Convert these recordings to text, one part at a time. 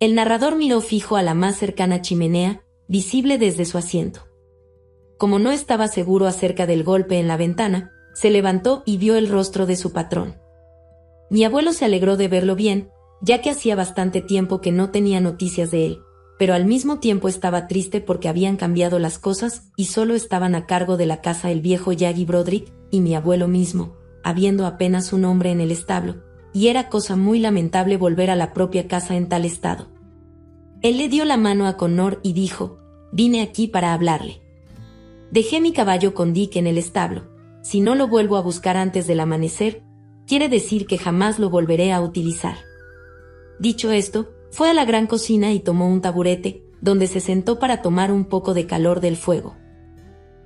El narrador miró fijo a la más cercana chimenea, visible desde su asiento. Como no estaba seguro acerca del golpe en la ventana, se levantó y vio el rostro de su patrón. Mi abuelo se alegró de verlo bien, ya que hacía bastante tiempo que no tenía noticias de él, pero al mismo tiempo estaba triste porque habían cambiado las cosas y solo estaban a cargo de la casa el viejo Yagi Broderick y mi abuelo mismo, habiendo apenas un hombre en el establo, y era cosa muy lamentable volver a la propia casa en tal estado. Él le dio la mano a Connor y dijo: «Vine aquí para hablarle. Dejé mi caballo con Dick en el establo. Si no lo vuelvo a buscar antes del amanecer, quiere decir que jamás lo volveré a utilizar». Dicho esto, fue a la gran cocina y tomó un taburete, donde se sentó para tomar un poco de calor del fuego.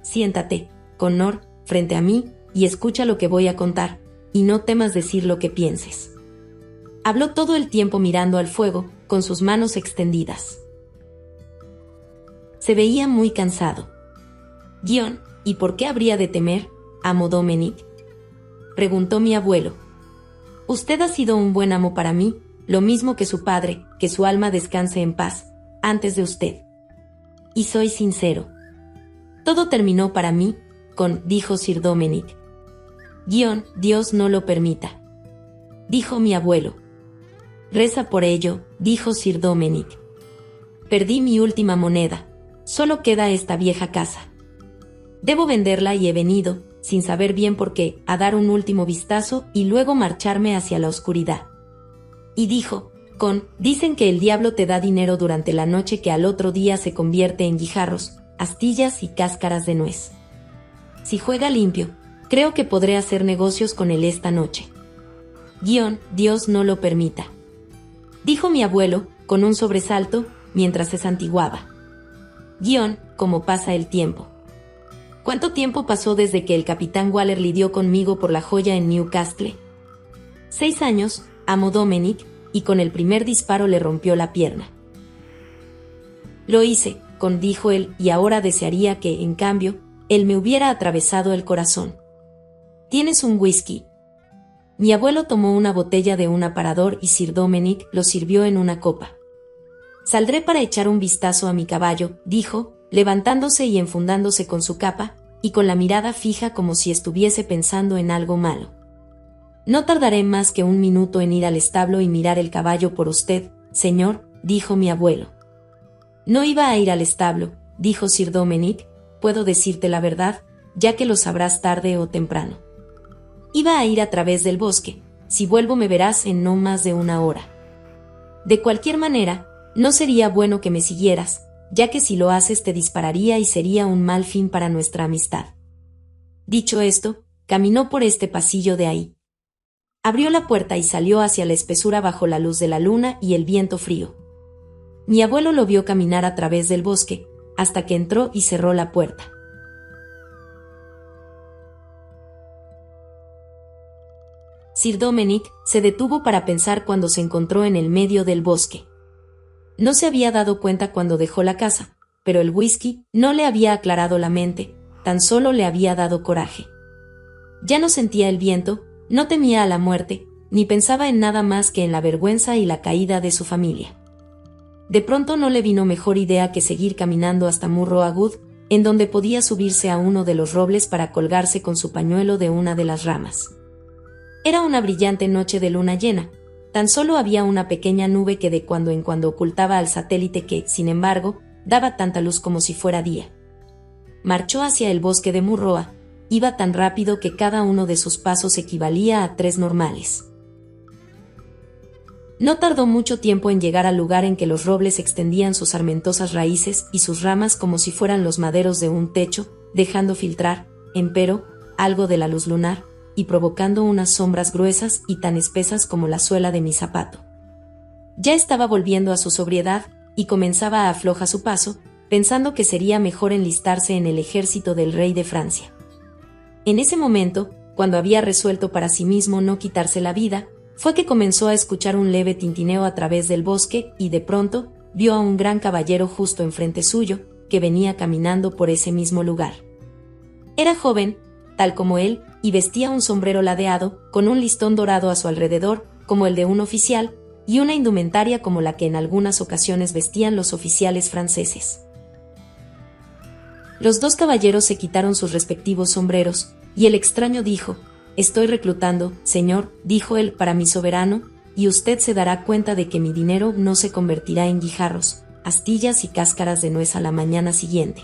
«Siéntate, Connor, frente a mí, y escucha lo que voy a contar, y no temas decir lo que pienses». Habló todo el tiempo mirando al fuego, con sus manos extendidas. Se veía muy cansado. «¿Y por qué habría de temer, amo Dominic?», preguntó mi abuelo. «Usted ha sido un buen amo para mí, lo mismo que su padre, que su alma descanse en paz, antes de usted. Y soy sincero. Todo terminó para mí, dijo Sir Dominic. Dios no lo permita», dijo mi abuelo. «Reza por ello», dijo Sir Dominic. «Perdí mi última moneda, solo queda esta vieja casa. Debo venderla y he venido, sin saber bien por qué, a dar un último vistazo y luego marcharme hacia la oscuridad». Y dijo: «Dicen que el diablo te da dinero durante la noche que al otro día se convierte en guijarros, astillas y cáscaras de nuez. Si juega limpio, creo que podré hacer negocios con él esta noche. Dios no lo permita», dijo mi abuelo, con un sobresalto, mientras se santiguaba. «¿Cómo pasa el tiempo? ¿Cuánto tiempo pasó desde que el capitán Waller lidió conmigo por la joya en Newcastle?» 6 años, amo Dominic, y con el primer disparo le rompió la pierna. «Lo hice», dijo él, «y ahora desearía que, en cambio, él me hubiera atravesado el corazón. ¿Tienes un whisky?». Mi abuelo tomó una botella de un aparador y Sir Dominic lo sirvió en una copa. «Saldré para echar un vistazo a mi caballo», dijo, levantándose y enfundándose con su capa, y con la mirada fija como si estuviese pensando en algo malo. «No tardaré más que 1 minuto en ir al establo y mirar el caballo por usted, señor», dijo mi abuelo. «No iba a ir al establo», dijo Sir Dominic, «puedo decirte la verdad, ya que lo sabrás tarde o temprano. Iba a ir a través del bosque, si vuelvo me verás en no más de 1 hora. De cualquier manera, no sería bueno que me siguieras, ya que si lo haces te dispararía y sería un mal fin para nuestra amistad». Dicho esto, caminó por este pasillo de ahí. Abrió la puerta y salió hacia la espesura bajo la luz de la luna y el viento frío. Mi abuelo lo vio caminar a través del bosque, hasta que entró y cerró la puerta. Sir Dominic se detuvo para pensar cuando se encontró en el medio del bosque. No se había dado cuenta cuando dejó la casa, pero el whisky no le había aclarado la mente, tan solo le había dado coraje. Ya no sentía el viento, no temía a la muerte, ni pensaba en nada más que en la vergüenza y la caída de su familia. De pronto no le vino mejor idea que seguir caminando hasta Murroa Wood, en donde podía subirse a uno de los robles para colgarse con su pañuelo de una de las ramas. Era una brillante noche de luna llena, tan solo había una pequeña nube que de cuando en cuando ocultaba al satélite que, sin embargo, daba tanta luz como si fuera día. Marchó hacia el bosque de Murroa. Iba tan rápido que cada uno de sus pasos equivalía a 3 normales. No tardó mucho tiempo en llegar al lugar en que los robles extendían sus sarmentosas raíces y sus ramas como si fueran los maderos de un techo, dejando filtrar, empero, algo de la luz lunar, y provocando unas sombras gruesas y tan espesas como la suela de mi zapato. Ya estaba volviendo a su sobriedad, y comenzaba a aflojar su paso, pensando que sería mejor enlistarse en el ejército del rey de Francia. En ese momento, cuando había resuelto para sí mismo no quitarse la vida, fue que comenzó a escuchar un leve tintineo a través del bosque y de pronto vio a un gran caballero justo enfrente suyo, que venía caminando por ese mismo lugar. Era joven, tal como él, y vestía un sombrero ladeado, con un listón dorado a su alrededor, como el de un oficial, y una indumentaria como la que en algunas ocasiones vestían los oficiales franceses. Los dos caballeros se quitaron sus respectivos sombreros, y el extraño dijo: «Estoy reclutando, señor», dijo él, «para mi soberano, y usted se dará cuenta de que mi dinero no se convertirá en guijarros, astillas y cáscaras de nuez a la mañana siguiente».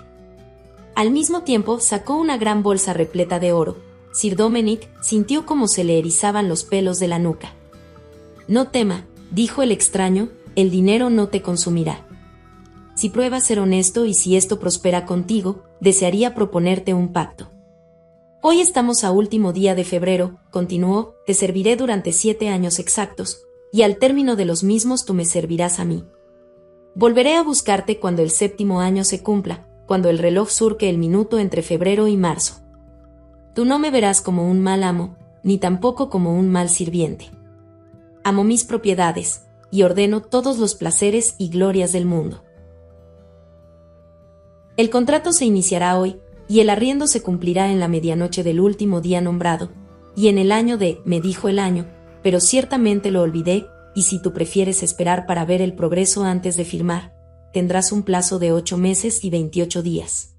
Al mismo tiempo sacó una gran bolsa repleta de oro. Sir Dominic sintió como se le erizaban los pelos de la nuca. «No tema», dijo el extraño, «el dinero no te consumirá. Si pruebas ser honesto y si esto prospera contigo, desearía proponerte un pacto. Hoy estamos a último día de febrero», continuó, «te serviré durante 7 años exactos, y al término de los mismos tú me servirás a mí. Volveré a buscarte cuando el 7º año se cumpla, cuando el reloj surque el minuto entre febrero y marzo. Tú no me verás como un mal amo, ni tampoco como un mal sirviente. Amo mis propiedades, y ordeno todos los placeres y glorias del mundo. El contrato se iniciará hoy, y el arriendo se cumplirá en la medianoche del último día nombrado, y en el año de, me dijo el año, pero ciertamente lo olvidé, y si tú prefieres esperar para ver el progreso antes de firmar, tendrás un plazo de 8 meses y 28 días.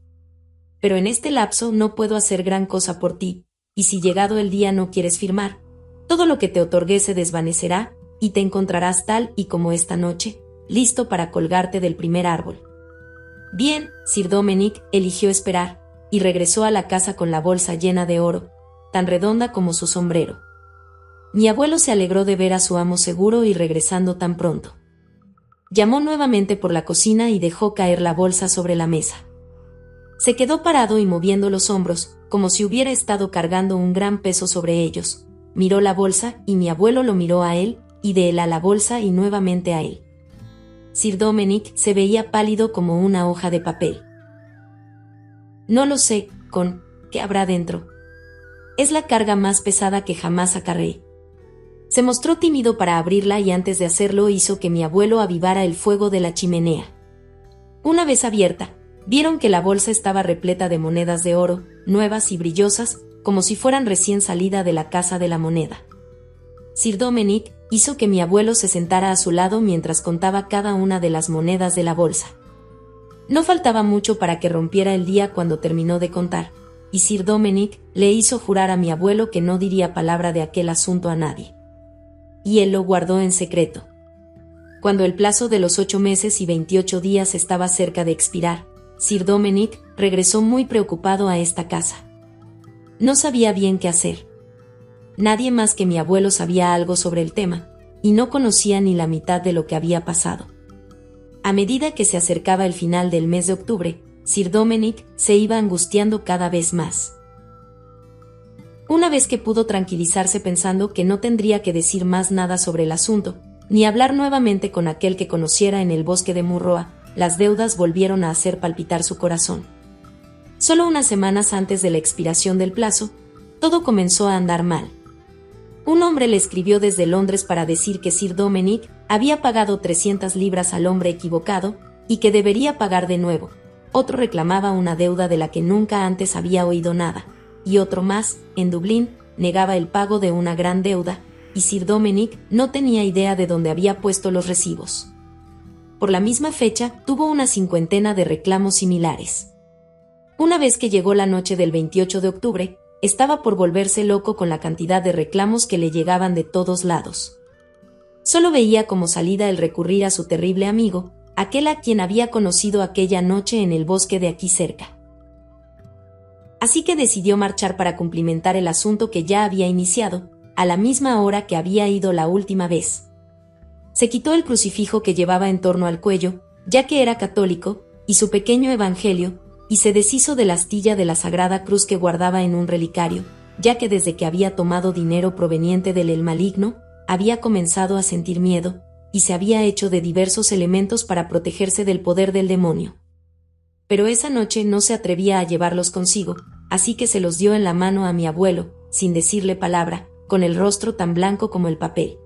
Pero en este lapso no puedo hacer gran cosa por ti, y si llegado el día no quieres firmar, todo lo que te otorgué se desvanecerá, y te encontrarás tal y como esta noche, listo para colgarte del primer árbol». Bien, Sir Dominic eligió esperar, y regresó a la casa con la bolsa llena de oro, tan redonda como su sombrero. Mi abuelo se alegró de ver a su amo seguro y regresando tan pronto. Llamó nuevamente por la cocina y dejó caer la bolsa sobre la mesa. Se quedó parado y moviendo los hombros, como si hubiera estado cargando un gran peso sobre ellos. Miró la bolsa y mi abuelo lo miró a él, y de él a la bolsa y nuevamente a él. Sir Dominic se veía pálido como una hoja de papel. «No lo sé, ¿qué habrá dentro? Es la carga más pesada que jamás acarreé». Se mostró tímido para abrirla y antes de hacerlo hizo que mi abuelo avivara el fuego de la chimenea. Una vez abierta, vieron que la bolsa estaba repleta de monedas de oro, nuevas y brillosas, como si fueran recién salida de la casa de la moneda. Sir Dominic hizo que mi abuelo se sentara a su lado mientras contaba cada una de las monedas de la bolsa. No faltaba mucho para que rompiera el día cuando terminó de contar, y Sir Dominic le hizo jurar a mi abuelo que no diría palabra de aquel asunto a nadie. Y él lo guardó en secreto. Cuando el plazo de los 8 meses y 28 días estaba cerca de expirar, Sir Dominic regresó muy preocupado a esta casa. No sabía bien qué hacer. Nadie más que mi abuelo sabía algo sobre el tema, y no conocía ni la mitad de lo que había pasado. A medida que se acercaba el final del mes de octubre, Sir Dominic se iba angustiando cada vez más. Una vez que pudo tranquilizarse pensando que no tendría que decir más nada sobre el asunto, ni hablar nuevamente con aquel que conociera en el bosque de Murroa, las deudas volvieron a hacer palpitar su corazón. Solo unas semanas antes de la expiración del plazo, todo comenzó a andar mal. Un hombre le escribió desde Londres para decir que Sir Dominic había pagado 300 libras al hombre equivocado y que debería pagar de nuevo. Otro reclamaba una deuda de la que nunca antes había oído nada, y otro más, en Dublín, negaba el pago de una gran deuda, y Sir Dominic no tenía idea de dónde había puesto los recibos. Por la misma fecha, tuvo una 50 de reclamos similares. Una vez que llegó la noche del 28 de octubre, estaba por volverse loco con la cantidad de reclamos que le llegaban de todos lados. Solo veía como salida el recurrir a su terrible amigo, aquel a quien había conocido aquella noche en el bosque de aquí cerca. Así que decidió marchar para cumplimentar el asunto que ya había iniciado, a la misma hora que había ido la última vez. Se quitó el crucifijo que llevaba en torno al cuello, ya que era católico, y su pequeño evangelio, y se deshizo de la astilla de la Sagrada Cruz que guardaba en un relicario, ya que desde que había tomado dinero proveniente del El Maligno, había comenzado a sentir miedo, y se había hecho de diversos elementos para protegerse del poder del demonio. Pero esa noche no se atrevía a llevarlos consigo, así que se los dio en la mano a mi abuelo, sin decirle palabra, con el rostro tan blanco como el papel.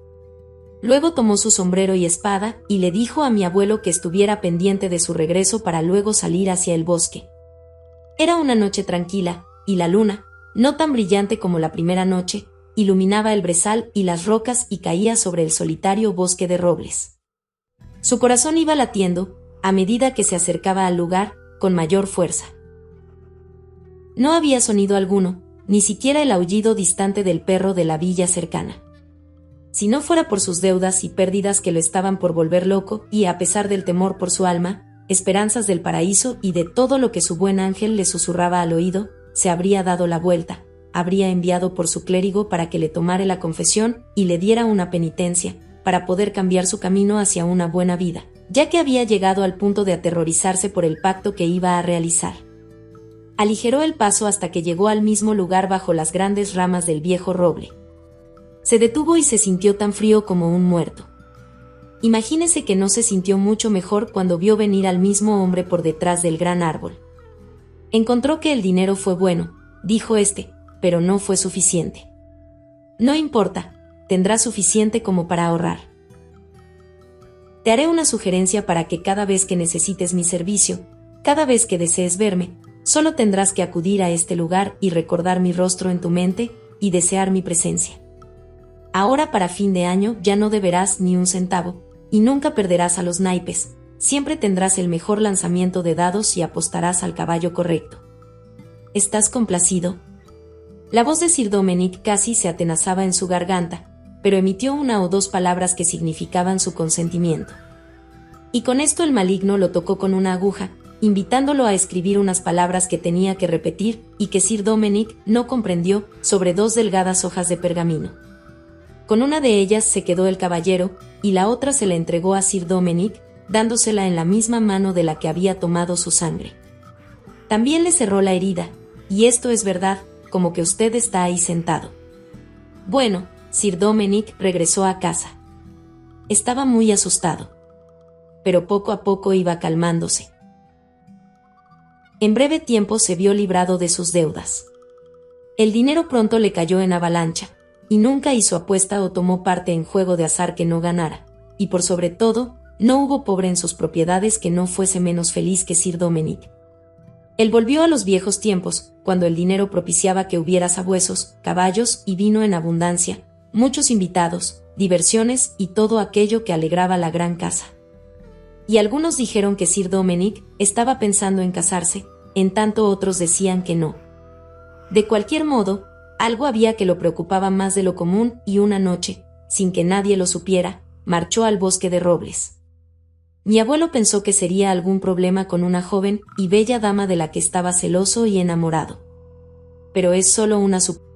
Luego tomó su sombrero y espada, y le dijo a mi abuelo que estuviera pendiente de su regreso para luego salir hacia el bosque. Era una noche tranquila, y la luna, no tan brillante como la primera noche, iluminaba el brezal y las rocas y caía sobre el solitario bosque de robles. Su corazón iba latiendo, a medida que se acercaba al lugar, con mayor fuerza. No había sonido alguno, ni siquiera el aullido distante del perro de la villa cercana. Si no fuera por sus deudas y pérdidas que lo estaban por volver loco, y a pesar del temor por su alma, esperanzas del paraíso y de todo lo que su buen ángel le susurraba al oído, se habría dado la vuelta, habría enviado por su clérigo para que le tomara la confesión y le diera una penitencia, para poder cambiar su camino hacia una buena vida, ya que había llegado al punto de aterrorizarse por el pacto que iba a realizar. Aligeró el paso hasta que llegó al mismo lugar bajo las grandes ramas del viejo roble. Se detuvo y se sintió tan frío como un muerto. Imagínese que no se sintió mucho mejor cuando vio venir al mismo hombre por detrás del gran árbol. Encontró que el dinero fue bueno, dijo este, pero no fue suficiente. No importa, tendrá suficiente como para ahorrar. Te haré una sugerencia para que cada vez que necesites mi servicio, cada vez que desees verme, solo tendrás que acudir a este lugar y recordar mi rostro en tu mente y desear mi presencia. Ahora para fin de año ya no deberás ni un centavo, y nunca perderás a los naipes, siempre tendrás el mejor lanzamiento de dados y apostarás al caballo correcto. ¿Estás complacido? La voz de Sir Dominic casi se atenazaba en su garganta, pero emitió una o dos palabras que significaban su consentimiento. Y con esto el maligno lo tocó con una aguja, invitándolo a escribir unas palabras que tenía que repetir y que Sir Dominic no comprendió sobre 2 delgadas hojas de pergamino. Con una de ellas se quedó el caballero, y la otra se la entregó a Sir Dominic, dándosela en la misma mano de la que había tomado su sangre. También le cerró la herida, y esto es verdad, como que usted está ahí sentado. Bueno, Sir Dominic regresó a casa. Estaba muy asustado, pero poco a poco iba calmándose. En breve tiempo se vio librado de sus deudas. El dinero pronto le cayó en avalancha, y nunca hizo apuesta o tomó parte en juego de azar que no ganara, y por sobre todo, no hubo pobre en sus propiedades que no fuese menos feliz que Sir Dominic. Él volvió a los viejos tiempos, cuando el dinero propiciaba que hubiera sabuesos, caballos y vino en abundancia, muchos invitados, diversiones y todo aquello que alegraba la gran casa. Y algunos dijeron que Sir Dominic estaba pensando en casarse, en tanto otros decían que no. De cualquier modo, algo había que lo preocupaba más de lo común y una noche, sin que nadie lo supiera, marchó al bosque de robles. Mi abuelo pensó que sería algún problema con una joven y bella dama de la que estaba celoso y enamorado. Pero es solo una suposición.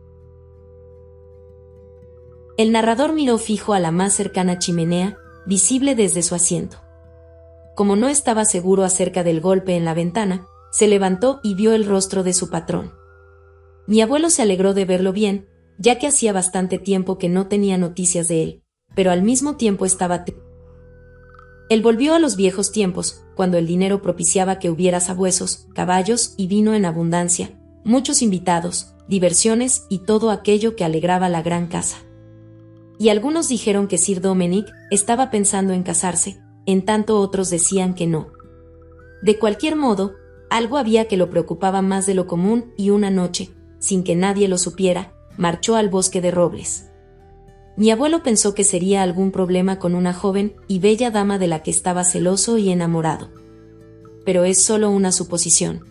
El narrador miró fijo a la más cercana chimenea, visible desde su asiento. Como no estaba seguro acerca del golpe en la ventana, se levantó y vio el rostro de su patrón. Mi abuelo se alegró de verlo bien, ya que hacía bastante tiempo que no tenía noticias de él, pero al mismo tiempo estaba triste. Él volvió a los viejos tiempos, cuando el dinero propiciaba que hubiera sabuesos, caballos y vino en abundancia, muchos invitados, diversiones y todo aquello que alegraba la gran casa. Y algunos dijeron que Sir Dominic estaba pensando en casarse, en tanto otros decían que no. De cualquier modo, algo había que lo preocupaba más de lo común y una noche, sin que nadie lo supiera, marchó al bosque de robles. Mi abuelo pensó que sería algún problema con una joven y bella dama de la que estaba celoso y enamorado. Pero es solo una suposición.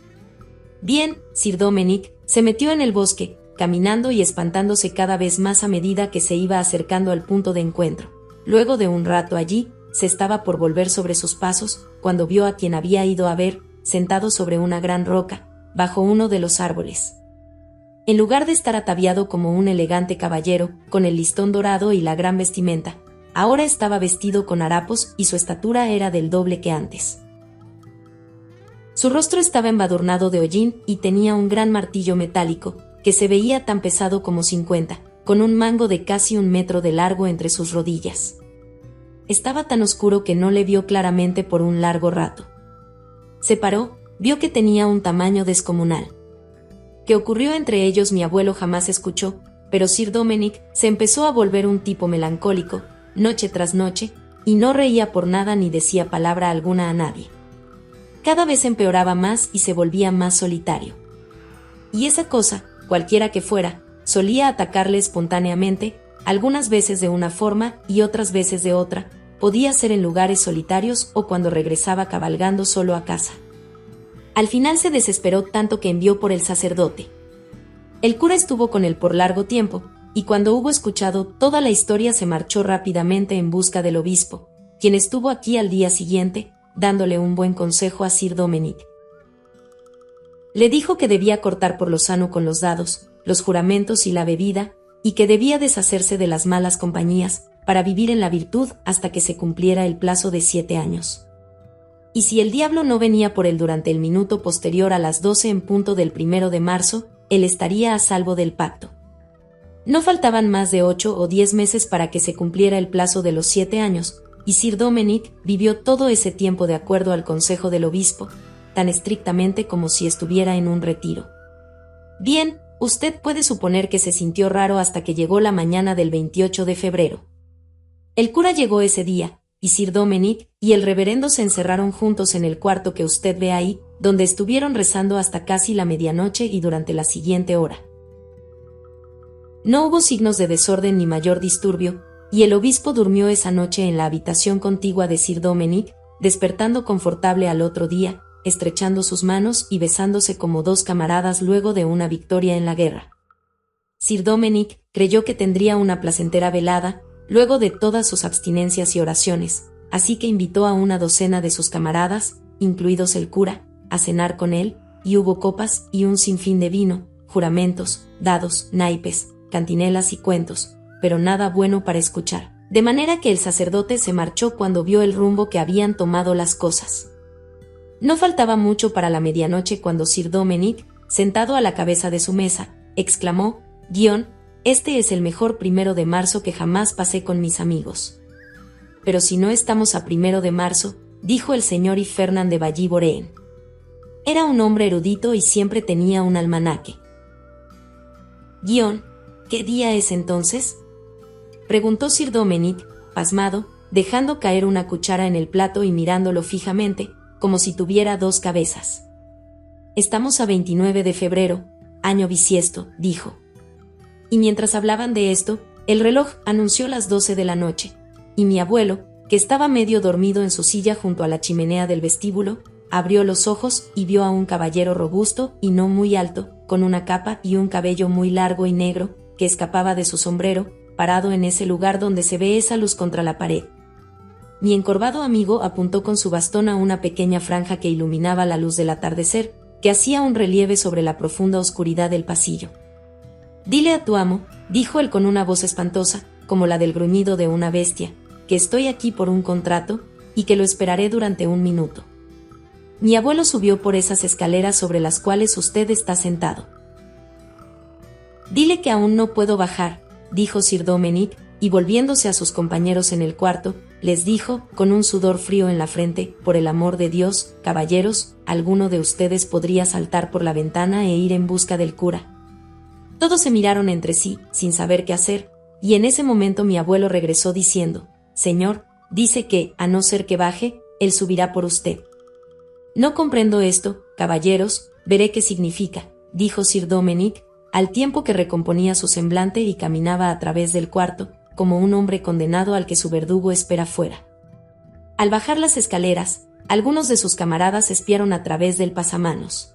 Bien, Sir Dominic se metió en el bosque, caminando y espantándose cada vez más a medida que se iba acercando al punto de encuentro. Luego de un rato allí, se estaba por volver sobre sus pasos, cuando vio a quien había ido a ver, sentado sobre una gran roca, bajo uno de los árboles. En lugar de estar ataviado como un elegante caballero, con el listón dorado y la gran vestimenta, ahora estaba vestido con harapos y su estatura era del doble que antes. Su rostro estaba embadurnado de hollín y tenía un gran martillo metálico, que se veía tan pesado como 50, con un mango de casi 1 metro de largo entre sus rodillas. Estaba tan oscuro que no le vio claramente por un largo rato. Se paró, vio que tenía un tamaño descomunal. ¿Qué ocurrió entre ellos mi abuelo jamás escuchó, pero Sir Dominic se empezó a volver un tipo melancólico, noche tras noche, y no reía por nada ni decía palabra alguna a nadie. Cada vez empeoraba más y se volvía más solitario. Y esa cosa, cualquiera que fuera, solía atacarle espontáneamente, algunas veces de una forma y otras veces de otra, podía ser en lugares solitarios o cuando regresaba cabalgando solo a casa. Al final se desesperó tanto que envió por el sacerdote. El cura estuvo con él por largo tiempo, y cuando hubo escuchado toda la historia se marchó rápidamente en busca del obispo, quien estuvo aquí al día siguiente, dándole un buen consejo a Sir Dominic. Le dijo que debía cortar por lo sano con los dados, los juramentos y la bebida, y que debía deshacerse de las malas compañías, para vivir en la virtud hasta que se cumpliera el plazo de 7 años. Y si el diablo no venía por él durante el minuto posterior a las 12 en punto del 1 de marzo, él estaría a salvo del pacto. No faltaban más de 8 o 10 meses para que se cumpliera el plazo de los 7 años, y Sir Dominic vivió todo ese tiempo de acuerdo al consejo del obispo, tan estrictamente como si estuviera en un retiro. Bien, usted puede suponer que se sintió raro hasta que llegó la mañana del 28 de febrero. El cura llegó ese día, y Sir Dominic y el reverendo se encerraron juntos en el cuarto que usted ve ahí, donde estuvieron rezando hasta casi la medianoche y durante la siguiente hora. No hubo signos de desorden ni mayor disturbio, y el obispo durmió esa noche en la habitación contigua de Sir Dominic, despertando confortable al otro día, estrechando sus manos y besándose como dos camaradas luego de una victoria en la guerra. Sir Dominic creyó que tendría una placentera velada, luego de todas sus abstinencias y oraciones, así que invitó a una docena de sus camaradas, incluidos el cura, a cenar con él, y hubo copas y un sinfín de vino, juramentos, dados, naipes, cantinelas y cuentos, pero nada bueno para escuchar, de manera que el sacerdote se marchó cuando vio el rumbo que habían tomado las cosas. No faltaba mucho para la medianoche cuando Sir Dominic, sentado a la cabeza de su mesa, exclamó: «Este es el mejor 1 de marzo que jamás pasé con mis amigos». «Pero si no estamos a 1 de marzo», dijo el señor y Fernand de Vally-Boreen. Era un hombre erudito y siempre tenía un almanaque. «¿Qué día es entonces?», preguntó Sir Dominic, pasmado, dejando caer una cuchara en el plato y mirándolo fijamente, como si tuviera dos cabezas. «Estamos a 29 de febrero, año bisiesto», dijo. Y mientras hablaban de esto, el reloj anunció las 12 de la noche, y mi abuelo, que estaba medio dormido en su silla junto a la chimenea del vestíbulo, abrió los ojos y vio a un caballero robusto y no muy alto, con una capa y un cabello muy largo y negro, que escapaba de su sombrero, parado en ese lugar donde se ve esa luz contra la pared. Mi encorvado amigo apuntó con su bastón a una pequeña franja que iluminaba la luz del atardecer, que hacía un relieve sobre la profunda oscuridad del pasillo. «Dile a tu amo», dijo él con una voz espantosa, como la del gruñido de una bestia, «que estoy aquí por un contrato, y que lo esperaré durante un minuto». Mi abuelo subió por esas escaleras sobre las cuales usted está sentado. «Dile que aún no puedo bajar», dijo Sir Dominic, y volviéndose a sus compañeros en el cuarto, les dijo, con un sudor frío en la frente: «Por el amor de Dios, caballeros, alguno de ustedes podría saltar por la ventana e ir en busca del cura». Todos se miraron entre sí, sin saber qué hacer, y en ese momento mi abuelo regresó diciendo: «Señor, dice que, a no ser que baje, él subirá por usted». «No comprendo esto, caballeros, veré qué significa», dijo Sir Dominic, al tiempo que recomponía su semblante y caminaba a través del cuarto, como un hombre condenado al que su verdugo espera fuera. Al bajar las escaleras, algunos de sus camaradas espiaron a través del pasamanos.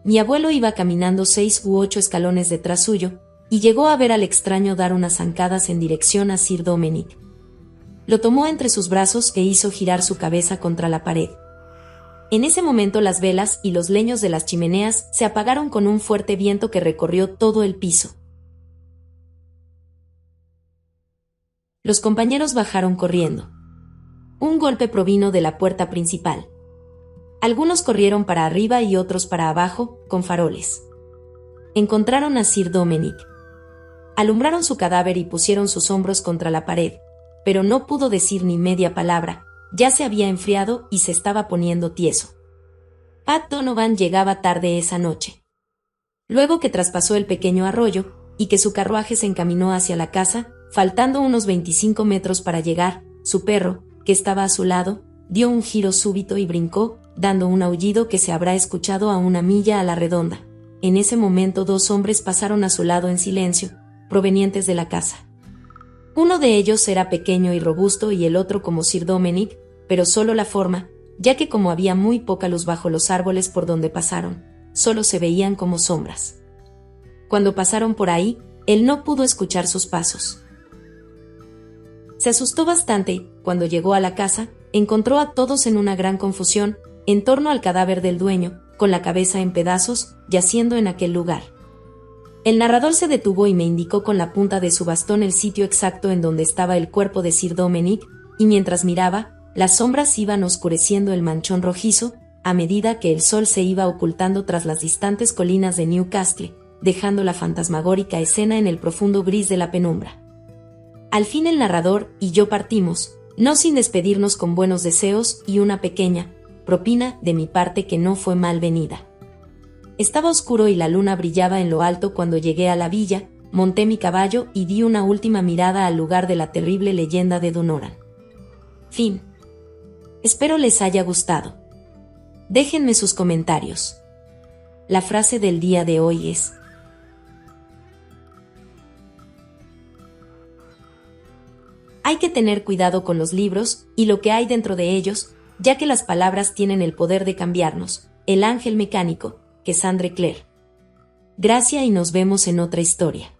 Mi abuelo iba caminando 6 u 8 escalones detrás suyo, y llegó a ver al extraño dar unas zancadas en dirección a Sir Dominic. Lo tomó entre sus brazos e hizo girar su cabeza contra la pared. En ese momento las velas y los leños de las chimeneas se apagaron con un fuerte viento que recorrió todo el piso. Los compañeros bajaron corriendo. Un golpe provino de la puerta principal. Algunos corrieron para arriba y otros para abajo, con faroles. Encontraron a Sir Dominic. Alumbraron su cadáver y pusieron sus hombros contra la pared, pero no pudo decir ni media palabra, ya se había enfriado y se estaba poniendo tieso. Pat Donovan llegaba tarde esa noche. Luego que traspasó el pequeño arroyo, y que su carruaje se encaminó hacia la casa, faltando unos 25 metros para llegar, su perro, que estaba a su lado, dio un giro súbito y brincó, dando un aullido que se habrá escuchado a una milla a la redonda. en ese momento 2 hombres pasaron a su lado en silencio, provenientes de la casa. Uno de ellos era pequeño y robusto y el otro como Sir Dominic, pero solo la forma, ya que como había muy poca luz bajo los árboles por donde pasaron, solo se veían como sombras. Cuando pasaron por ahí, él no pudo escuchar sus pasos. Se asustó bastante y, cuando llegó a la casa, encontró a todos en una gran confusión, en torno al cadáver del dueño, con la cabeza en pedazos, yaciendo en aquel lugar. El narrador se detuvo y me indicó con la punta de su bastón el sitio exacto en donde estaba el cuerpo de Sir Dominic, y mientras miraba, las sombras iban oscureciendo el manchón rojizo, a medida que el sol se iba ocultando tras las distantes colinas de Newcastle, dejando la fantasmagórica escena en el profundo gris de la penumbra. Al fin el narrador y yo partimos, no sin despedirnos con buenos deseos y una pequeña propina de mi parte que no fue mal venida. Estaba oscuro y la luna brillaba en lo alto cuando llegué a la villa, monté mi caballo y di una última mirada al lugar de la terrible leyenda de Dunoran. Fin. Espero les haya gustado. Déjenme sus comentarios. La frase del día de hoy es: hay que tener cuidado con los libros y lo que hay dentro de ellos, ya que las palabras tienen el poder de cambiarnos. El ángel mecánico, Cassandre Clare. Gracias y nos vemos en otra historia.